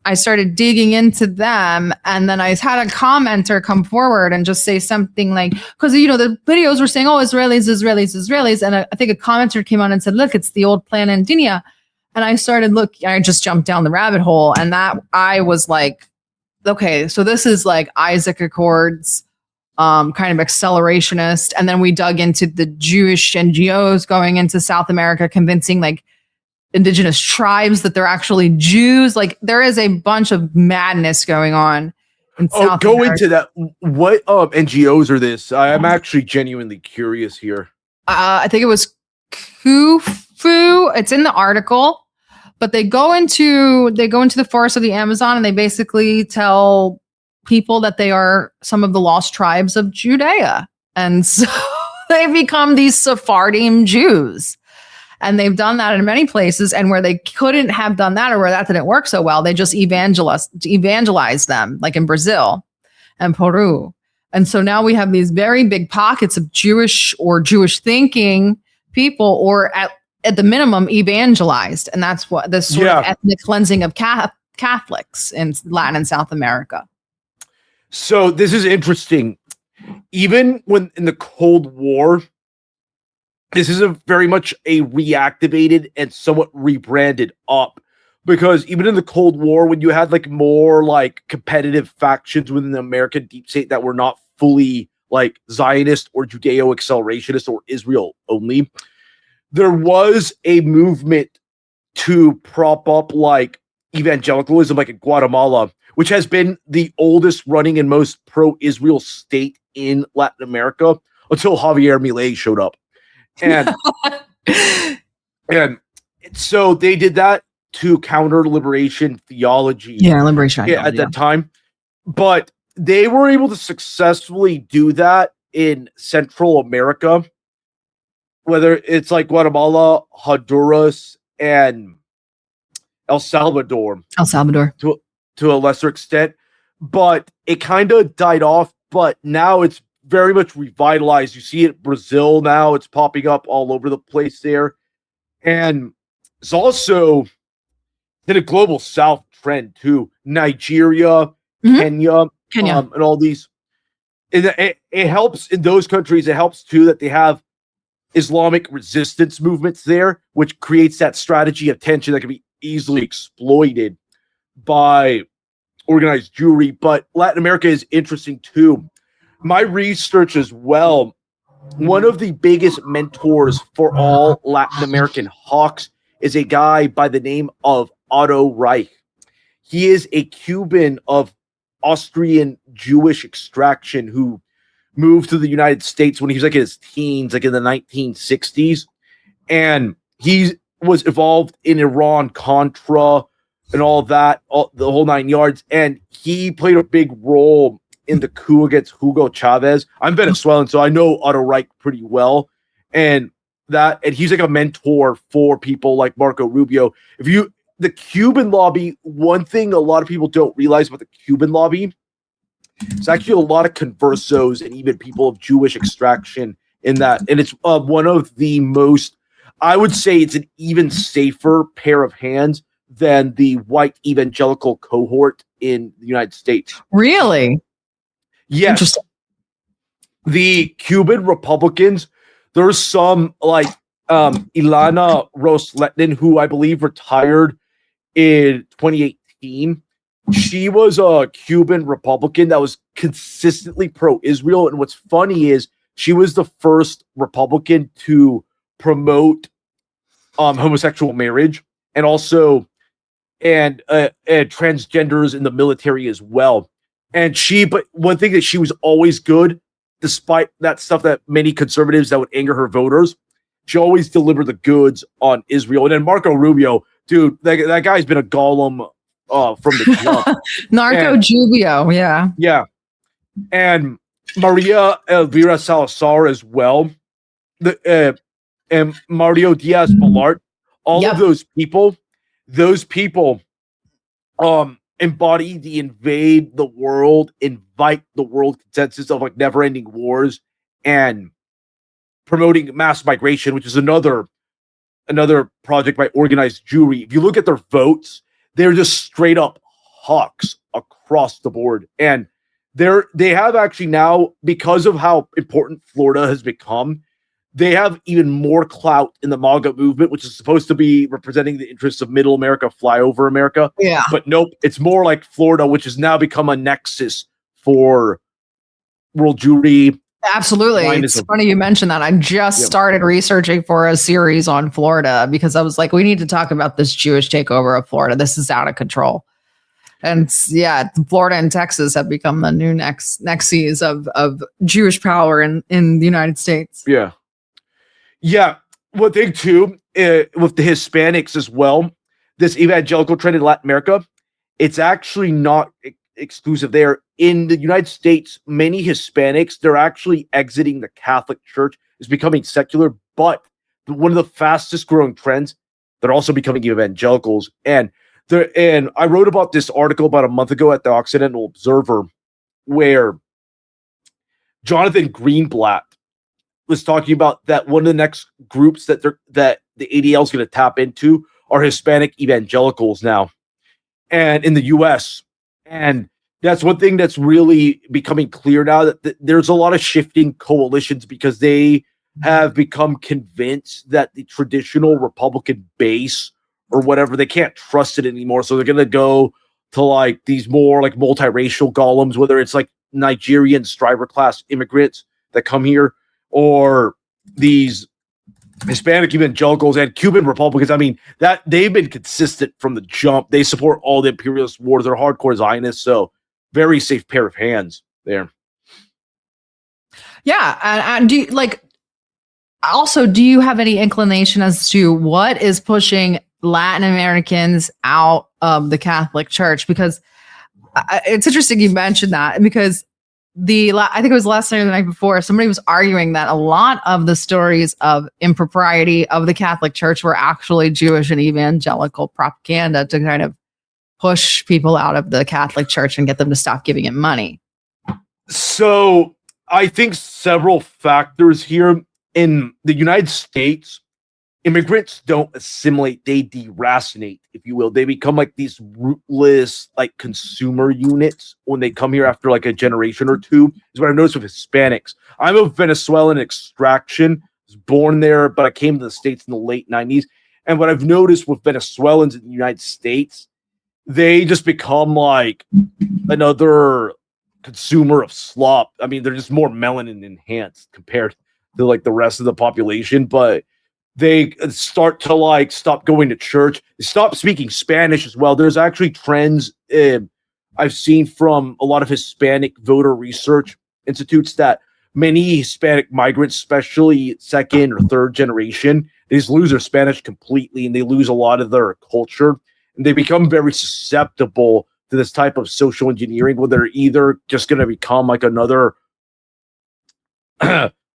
I started digging into them, and then I had a commenter come forward and just say something like, because the videos were saying, "Oh, Israelis," and I think a commenter came on and said, "Look, it's the old Plan Andinha," and I started looking. I just jumped down the rabbit hole, and that I was like, "Okay, so this is like Isaac Accords, kind of accelerationist," and then we dug into the Jewish NGOs going into South America, convincing like indigenous tribes that they're actually Jews. Like there is a bunch of madness going on in South America. Into that. What NGOs are this? I'm actually genuinely curious here. I think it was Khufu. It's in the article, but they go into the forest of the Amazon and they basically tell people that they are some of the lost tribes of Judea. And so they become these Sephardim Jews. And they've done that in many places. And where they couldn't have done that or where that didn't work so well, they just evangelized them, like in Brazil and Peru. And so now we have these very big pockets of Jewish or Jewish thinking people, or at the minimum evangelized. And that's what this sort of ethnic cleansing of Catholics in Latin and South America. So this is interesting. Even when in the Cold War, this is very much a reactivated and somewhat rebranded up, because even in the Cold War, when you had like more like competitive factions within the American deep state that were not fully like Zionist or Judeo-accelerationist or Israel only, there was a movement to prop up like evangelicalism, like in Guatemala, which has been the oldest running and most pro-Israel state in Latin America until Javier Milei showed up. And so they did that to counter liberation theology. Yeah, liberation at that time. But they were able to successfully do that in Central America, whether it's like Guatemala, Honduras, and El Salvador. To a lesser extent. But it kind of died off, but now it's very much revitalized. You see it in Brazil now. It's popping up all over the place there. And it's also in a global South trend too. Nigeria, Kenya. And all these. It helps in those countries. It helps too that they have Islamic resistance movements there, which creates that strategy of tension that can be easily exploited by organized Jewry. But Latin America is interesting too. My research as well, one of the biggest mentors for all Latin American hawks is a guy by the name of Otto Reich. He is a Cuban of Austrian Jewish extraction who moved to the United States when he was like in his teens, like in the 1960s. And he was involved in Iran, Contra, and all that, the whole 9 yards. And he played a big role in the coup against Hugo Chavez. I'm Venezuelan, so I know Otto Reich pretty well. And that, and he's like a mentor for people like Marco Rubio. The Cuban lobby, one thing a lot of people don't realize about the Cuban lobby, it's actually a lot of conversos and even people of Jewish extraction in that. And it's one of the most, I would say it's an even safer pair of hands than the white evangelical cohort in the United States. Really? Yes. The Cuban Republicans, there's some like Ilana Rosletnin, who I believe retired in 2018. She was a Cuban Republican that was consistently pro-Israel. And what's funny is she was the first Republican to promote homosexual marriage and also and transgenders in the military as well. And but one thing that she was always good, despite that stuff that many conservatives that would anger her voters, she always delivered the goods on Israel. And then Marco Rubio, dude, that guy's been a golem from the jump. Narco Jubio, yeah. Yeah. And Maria Elvira Salazar as well. And Mario Diaz-Balart. All of those people embody the invade the world, invite the world consensus of like never-ending wars and promoting mass migration, which is another project by organized Jewry. If you look at their votes, they're just straight up hawks across the board. And they have actually now, because of how important Florida has become, they have even more clout in the MAGA movement, which is supposed to be representing the interests of middle America, flyover America. Yeah. But nope, it's more like Florida, which has now become a nexus for world Jewry. Absolutely. It's funny you mentioned that. I just started researching for a series on Florida because I was like, we need to talk about this Jewish takeover of Florida. This is out of control. And yeah, Florida and Texas have become the new nexes of Jewish power in the United States. Yeah. Yeah. One thing too, with the Hispanics as well, this evangelical trend in Latin America, it's actually not exclusive there. In the United States, many Hispanics, they're actually exiting the Catholic Church, is becoming secular, but one of the fastest growing trends, they're also becoming evangelicals. And I wrote about this article about a month ago at the Occidental Observer, where Jonathan Greenblatt was talking about that one of the next groups that the ADL is going to tap into are Hispanic evangelicals now, and in the U.S. And that's one thing that's really becoming clear now, that there's a lot of shifting coalitions because they have become convinced that the traditional Republican base or whatever, they can't trust it anymore. So they're going to go to like these more like multiracial golems, whether it's like Nigerian striver class immigrants that come here or these Hispanic evangelicals and Cuban Republicans. I mean, that they've been consistent from the jump. They support all the imperialist wars. They're hardcore Zionists. So very safe pair of hands there. Yeah. And do you have any inclination as to what is pushing Latin Americans out of the Catholic Church? Because it's interesting you mentioned that, because I think it was last night or the night before, somebody was arguing that a lot of the stories of impropriety of the Catholic Church were actually Jewish and evangelical propaganda to kind of push people out of the Catholic Church and get them to stop giving it money. So I think several factors here. In the United States, immigrants don't assimilate, they deracinate, if you will. They become like these rootless, like consumer units when they come here after like a generation or two, is what I've noticed with Hispanics. I'm of Venezuelan extraction, was born there, but I came to the States in the late 90s. And what I've noticed with Venezuelans in the United States, they just become like another consumer of slop. I mean, they're just more melanin enhanced compared to like the rest of the population, but they start to like stop going to church, stop speaking Spanish as well. There's actually trends I've seen from a lot of Hispanic voter research institutes that many Hispanic migrants, especially second or third generation, they just lose their Spanish completely and they lose a lot of their culture, and they become very susceptible to this type of social engineering, where they're either just going to become like another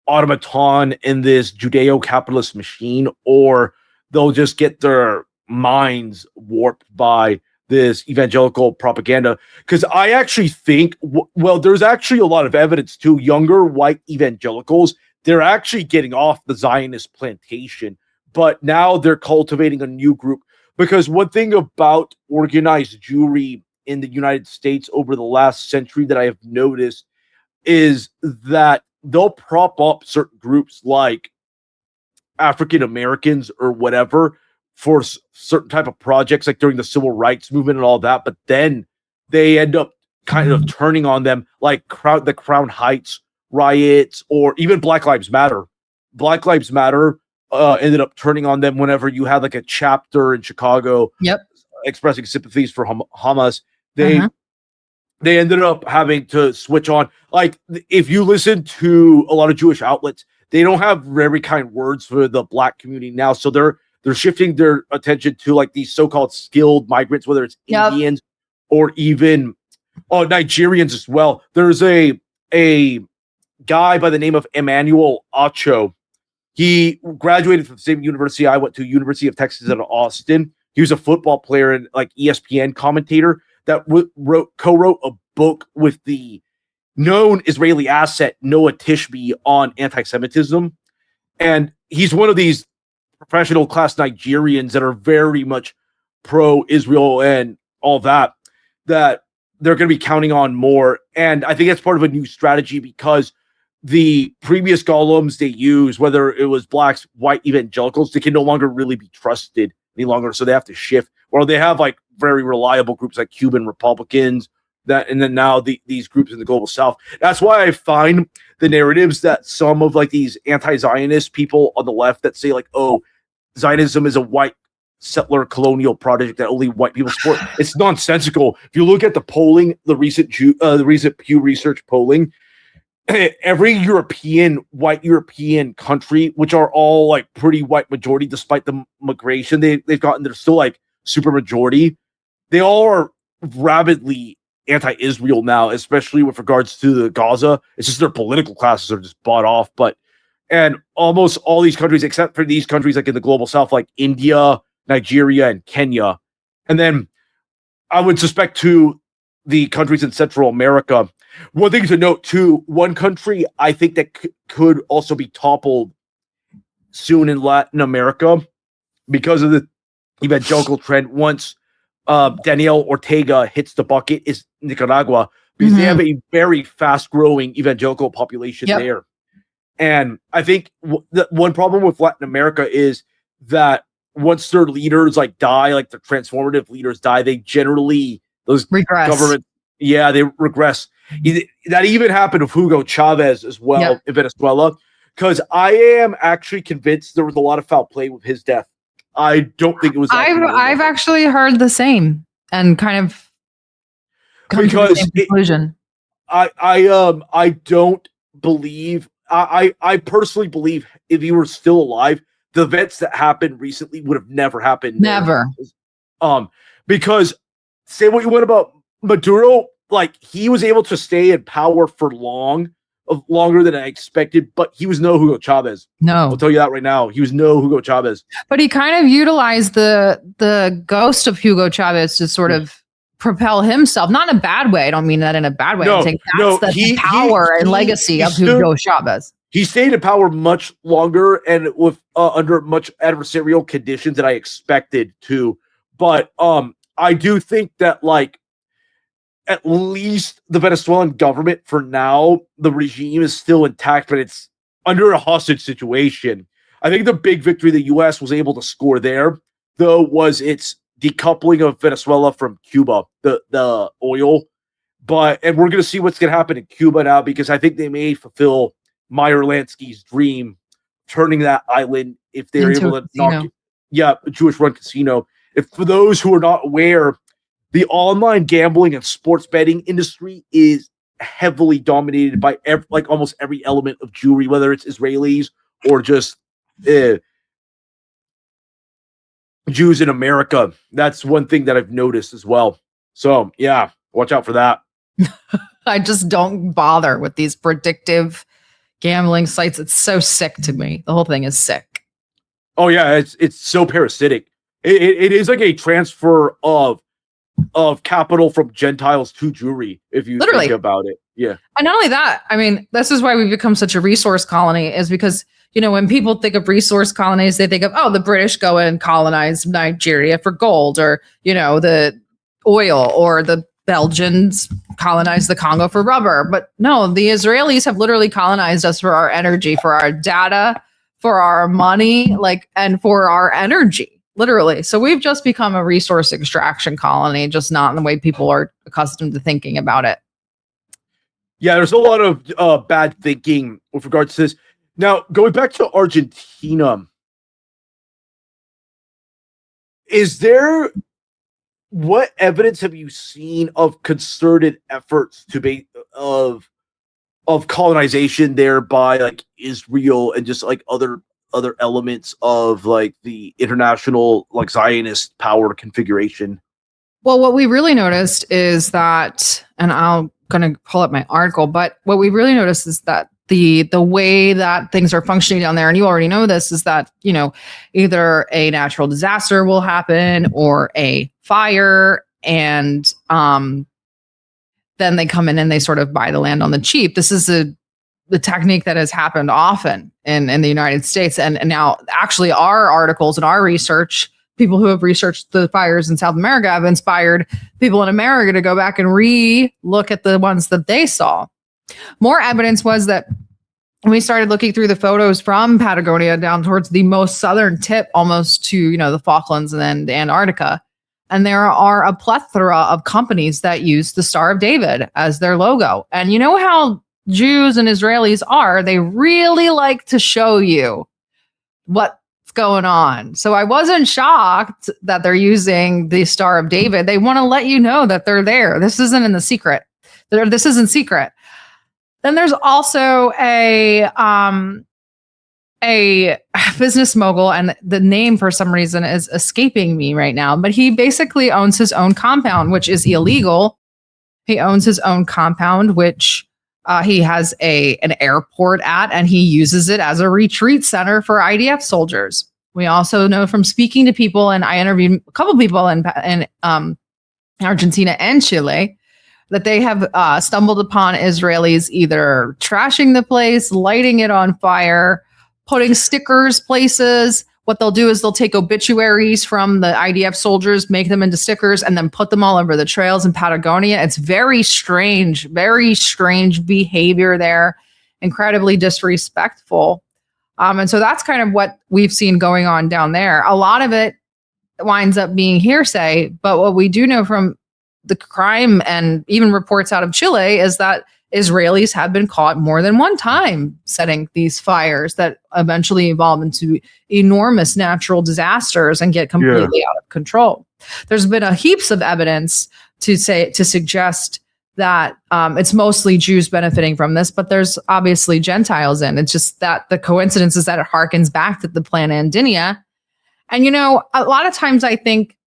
automaton in this Judeo-capitalist machine, or they'll just get their minds warped by this evangelical propaganda. Because I actually think, well, there's actually a lot of evidence too. Younger white evangelicals, they're actually getting off the Zionist plantation, but now they're cultivating a new group. Because one thing about organized Jewry in the United States over the last century that I have noticed is that they'll prop up certain groups like African Americans or whatever for certain type of projects, like during the civil rights movement and all that. But then they end up kind of turning on them, like the Crown Heights riots, or even Black Lives Matter. Black Lives Matter ended up turning on them whenever you had like a chapter in Chicago expressing sympathies for Hamas. They ended up having to switch on. Like, if you listen to a lot of Jewish outlets, they don't have very kind words for the black community now. So they're shifting their attention to like these so-called skilled migrants, whether it's Indians or even Nigerians as well. There's a guy by the name of Emmanuel Acho. He graduated from the same university I went to, University of Texas at Austin. He was a football player and like ESPN commentator that co-wrote a book with the known Israeli asset Noah Tishby on anti-Semitism. And he's one of these professional class Nigerians that are very much pro-Israel and all that they're going to be counting on more. And I think that's part of a new strategy, because the previous golems they use, whether it was blacks, white evangelicals, they can no longer really be trusted any longer. So they have to shift, or they have like very reliable groups like Cuban Republicans, and then now these groups in the global South. That's why I find the narratives that some of like these anti-Zionist people on the left that say like, oh, Zionism is a white settler colonial project that only white people support. It's nonsensical. If you look at the polling, the recent Pew Research polling, every white European country, which are all like pretty white majority, despite the migration they've gotten, they're still like super majority. They all are rabidly anti-Israel now, especially with regards to the Gaza. It's just their political classes are just bought off. And almost all these countries, except for these countries like in the global South, like India, Nigeria, and Kenya. And then I would suspect too, the countries in Central America. One thing to note too, one country I think that could also be toppled soon in Latin America because of the evangelical trend once Daniel Ortega hits the bucket is Nicaragua, because they have a very fast growing evangelical population there. And I think the one problem with Latin America is that once their leaders like die, like the transformative leaders die, they generally, those regress. Government, they regress. That even happened with Hugo Chavez as well in Venezuela, because I am actually convinced there was a lot of foul play with his death. I don't think it was. I've actually heard the same and kind of come to the same conclusion. I don't believe. I personally believe if he were still alive, the events that happened recently would have never happened. Never. Because say what you want about Maduro, like he was able to stay in power for longer than I expected, but he was no Hugo Chavez. No, I'll tell you that right now. He was no Hugo Chavez. But he kind of utilized the ghost of Hugo Chavez to sort of propel himself, not in a bad way. I don't mean that in a bad way. I'm saying that's the power and legacy of Hugo Chavez. He stayed in power much longer and with under much adversarial conditions than I expected to. But I do think that like at least the Venezuelan government for now, the regime is still intact, but it's under a hostage situation. I think the big victory the U.S. was able to score there, though, was its decoupling of Venezuela from Cuba, the oil. And we're going to see what's going to happen in Cuba now, because I think they may fulfill Meyer Lansky's dream, turning that island, if they're able to knock a Jewish-run casino. If for those who are not aware, the online gambling and sports betting industry is heavily dominated by almost every element of Jewry, whether it's Israelis or just Jews in America. That's one thing that I've noticed as well. So yeah, watch out for that. I just don't bother with these predictive gambling sites. It's so sick to me. The whole thing is sick. Oh yeah, it's so parasitic. It is like a transfer of capital from Gentiles to Jewry, if you Literally. think about it. Yeah. And not only that, I mean, this is why we've become such a resource colony, is because, you know, when people think of resource colonies, they think of, oh, the British go and colonize Nigeria for gold, or, you know, the oil, or the Belgians colonize the Congo for rubber. But no, the Israelis have literally colonized us for our energy, for our data, for our money, like, and for our energy, literally. So we've just become a resource extraction colony, just not in the way people are accustomed to thinking about it. Yeah, there's a lot of bad thinking with regards to this. Now, going back to Argentina, what evidence have you seen of concerted efforts of colonization there by like Israel and just like other elements of like the international like Zionist power configuration? Well, what we really noticed is that, and I'm going to pull up my article, but what we really noticed is that the way that things are functioning down there, and you already know this, is that, you know, either a natural disaster will happen or a fire, and then they come in and they sort of buy the land on the cheap. This is the technique that has happened often in the United States. And now actually our articles and our research, people who have researched the fires in South America, have inspired people in America to go back and re-look at the ones that they saw. More evidence was that when we started looking through the photos from Patagonia down towards the most southern tip, almost to, you know, the Falklands and then Antarctica, and there are a plethora of companies that use the Star of David as their logo. And you know how Jews and Israelis are, they really like to show you what's going on. So I wasn't shocked that they're using the Star of David. They want to let you know that they're there. This isn't in the secret. This isn't secret. Then there's also a business mogul, and the name for some reason is escaping me right now, but he basically owns his own compound, which is illegal. He owns his own compound, which he has an airport at, and he uses it as a retreat center for IDF soldiers. We also know from speaking to people, and I interviewed a couple people in Argentina and Chile, that they have stumbled upon Israelis either trashing the place, lighting it on fire, putting stickers places. What they'll do is they'll take obituaries from the IDF soldiers, make them into stickers, and then put them all over the trails in Patagonia. It's very strange behavior there, incredibly disrespectful. And so that's kind of what we've seen going on down there. A lot of it winds up being hearsay, but what we do know from the crime and even reports out of Chile is that Israelis have been caught more than one time setting these fires that eventually evolve into enormous natural disasters and get completely out of control. There's been a heaps of evidence to suggest that it's mostly Jews benefiting from this, but there's obviously Gentiles in. It's just that the coincidence is that it harkens back to the Plan Andinia. And, you know, a lot of times I think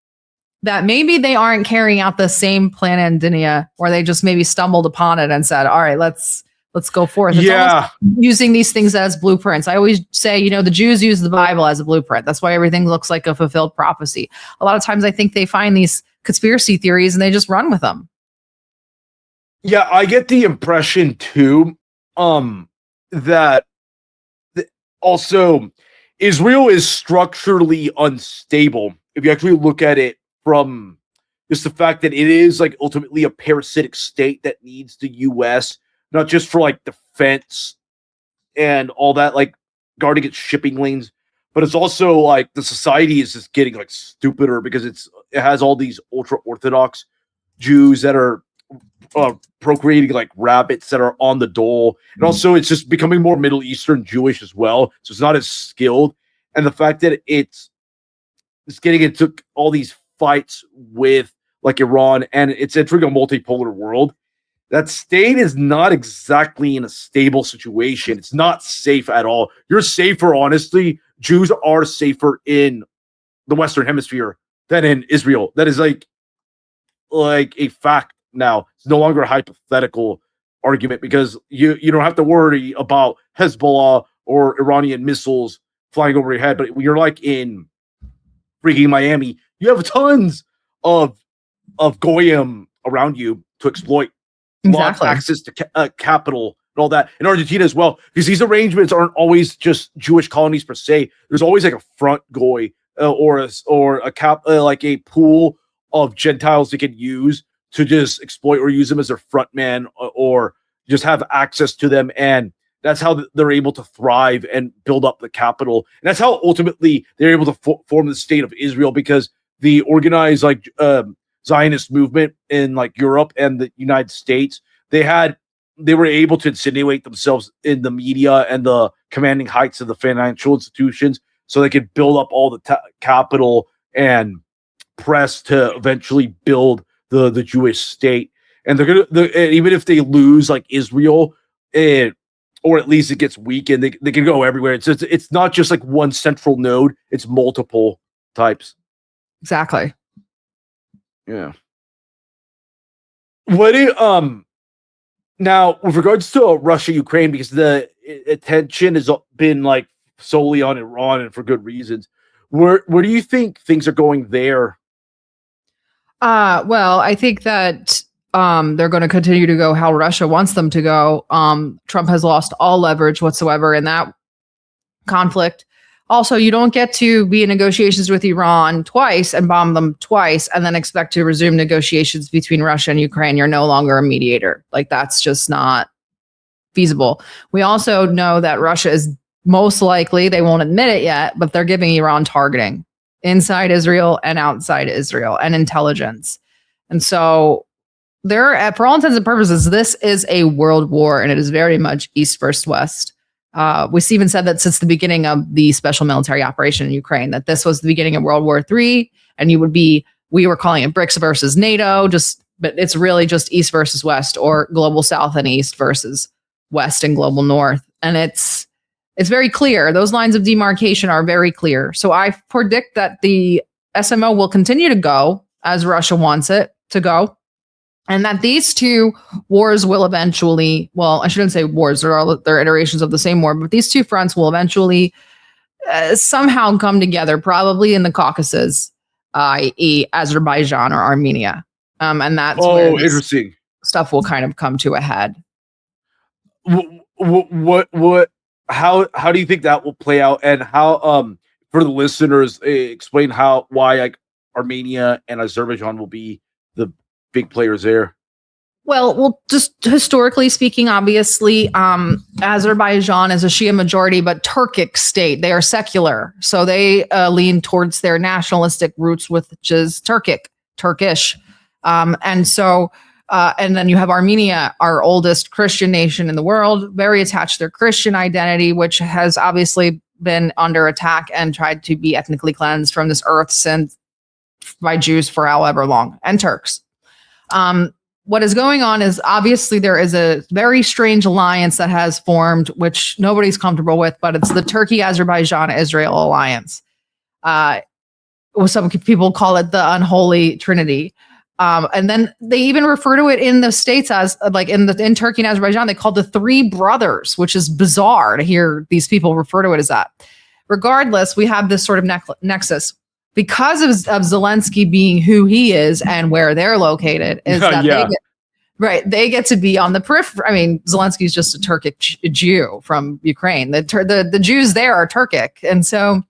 that maybe they aren't carrying out the same Plan Andinia, or they just maybe stumbled upon it and said, all right, let's go forth. It's using these things as blueprints. I always say, you know, the Jews use the Bible as a blueprint. That's why everything looks like a fulfilled prophecy. A lot of times I think they find these conspiracy theories and they just run with them. Yeah, I get the impression too, that also Israel is structurally unstable. If you actually look at it from just the fact that it is like ultimately a parasitic state that needs the U.S., not just for like defense and all that, like guarding its shipping lanes, but it's also like the society is just getting like stupider because it has all these ultra Orthodox Jews that are procreating like rabbits that are on the dole, and also it's just becoming more Middle Eastern Jewish as well, so it's not as skilled. And the fact that it's getting into all these fights with like Iran, and it's entering a multipolar world, that state is not exactly in a stable situation. It's not safe at all. You're safer, honestly. Jews are safer in the Western Hemisphere than in Israel. That is like a fact now. It's no longer a hypothetical argument, because you don't have to worry about Hezbollah or Iranian missiles flying over your head. But when you're like in freaking Miami, you have tons of goyim around you to exploit. Lots of access to capital and all that. In Argentina as well, because these arrangements aren't always just Jewish colonies per se. There's always like a front goy or a pool of Gentiles they can use to just exploit or use them as their front man or just have access to them. And that's how they're able to thrive and build up the capital. And that's how ultimately they're able to form the state of Israel, because the organized Zionist movement in like Europe and the United States, they were able to insinuate themselves in the media and the commanding heights of the financial institutions so they could build up all the capital and press to eventually build the Jewish state. And even if they lose like Israel, or at least it gets weak, and they can go everywhere. It's not just like one central node, it's multiple types. Exactly. Yeah. What do you, now with regards to Russia, Ukraine, because the attention has been like solely on Iran, and for good reasons. Where do you think things are going there? Well, I think that they're going to continue to go how Russia wants them to go. Trump has lost all leverage whatsoever in that conflict. Also, you don't get to be in negotiations with Iran twice and bomb them twice and then expect to resume negotiations between Russia and Ukraine. You're no longer a mediator. Like, that's just not feasible. We also know that Russia is most likely, they won't admit it yet, but they're giving Iran targeting inside Israel and outside Israel and intelligence. And so they're, for all intents and purposes, this is a world war, and it is very much East versus West. We even said that since the beginning of the special military operation in Ukraine, that this was the beginning of World War III, and we were calling it BRICS versus NATO, but it's really just East versus West, or global South and East versus West and global North. And it's very clear. Those lines of demarcation are very clear. So I predict that the SMO will continue to go as Russia wants it to go. And that these two wars will eventually, well, I shouldn't say wars, they're iterations of the same war, but these two fronts will eventually somehow come together, probably in the Caucasus, i.e. Azerbaijan or Armenia. And that's where interesting stuff will kind of come to a head. How do you think that will play out? And how, for the listeners, explain why like Armenia and Azerbaijan will be the big players there? Well, just historically speaking, obviously, Azerbaijan is a Shia majority, but Turkic state. They are secular, so they lean towards their nationalistic roots, which is Turkish, and so. And then you have Armenia, our oldest Christian nation in the world, very attached to their Christian identity, which has obviously been under attack and tried to be ethnically cleansed from this earth since by Jews for however long, and Turks. What is going on is obviously there is a very strange alliance that has formed, which nobody's comfortable with, but it's the Turkey-Azerbaijan-Israel alliance. Some people call it the unholy trinity. And then they even refer to it in the States as like in Turkey and Azerbaijan, they call the three brothers, which is bizarre to hear these people refer to it as that. Regardless, we have this sort of nexus because of Zelensky being who he is and where they're located is that they get to be on the periphery. I mean, Zelensky's just a Turkic Jew from Ukraine. The Jews there are Turkic. And so,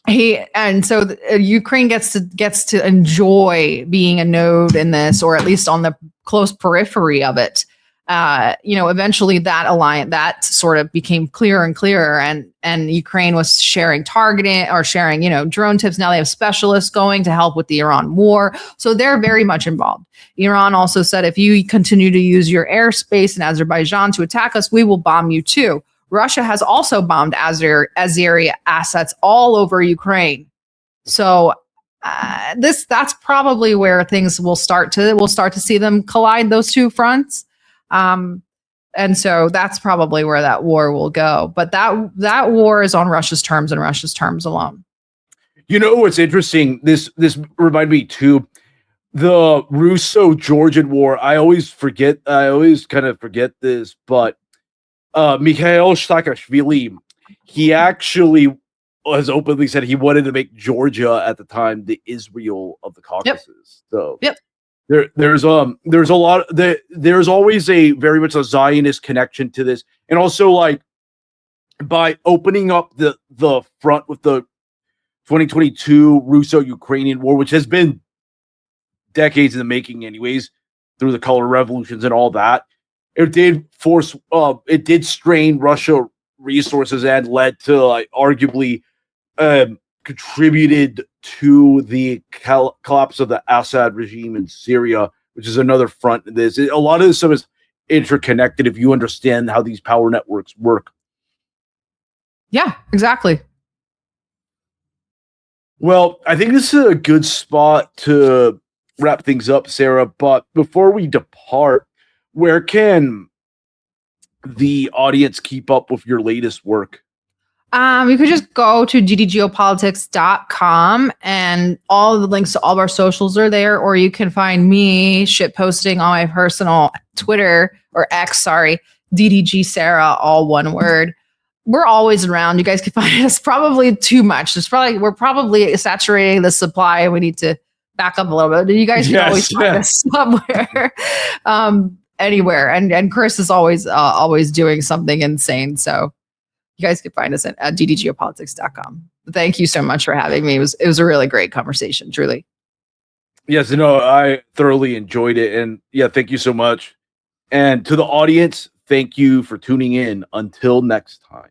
Ukraine gets to enjoy being a node in this, or at least on the close periphery of it. Eventually that alliance that sort of became clearer and clearer, and Ukraine was sharing targeting or sharing, drone tips. Now they have specialists going to help with the Iran war, so they're very much involved. Iran also said, if you continue to use your airspace in Azerbaijan to attack us, we will bomb you too. Russia has also bombed Azeri assets all over Ukraine. So that's probably where things we'll start to see them collide, those two fronts. And so that's probably where that war will go. But that war is on Russia's terms and Russia's terms alone. What's interesting? This reminded me too. The Russo-Georgian War. I always kind of forget this, but Mikhail Saakashvili, he actually has openly said he wanted to make Georgia at the time the Israel of the Caucasus. So there's always a very much a Zionist connection to this, and also like by opening up the front with the 2022 Russo-Ukrainian war, which has been decades in the making, anyways, through the color revolutions and all that. It did strain Russia resources and led to arguably contributed to the collapse of the Assad regime in Syria, which is another front in this. A lot of this stuff is interconnected if you understand how these power networks work. Yeah, exactly. Well, I think this is a good spot to wrap things up, Sarah. But before we depart, where can the audience keep up with your latest work? You could just go to DDGeopolitics.com and all the links to all of our socials are there, or you can find me shitposting on my personal Twitter or X, DDG Sarah, all one word. We're always around. You guys can find us. Probably too much. We're probably saturating the supply and we need to back up a little bit. You guys can always find us somewhere, anywhere. And Chris is always doing something insane. So you guys can find us at ddgeopolitics.com. Thank you so much for having me. It was a really great conversation, truly. Yes, no, I thoroughly enjoyed it. And yeah, thank you so much. And to the audience, thank you for tuning in. Until next time.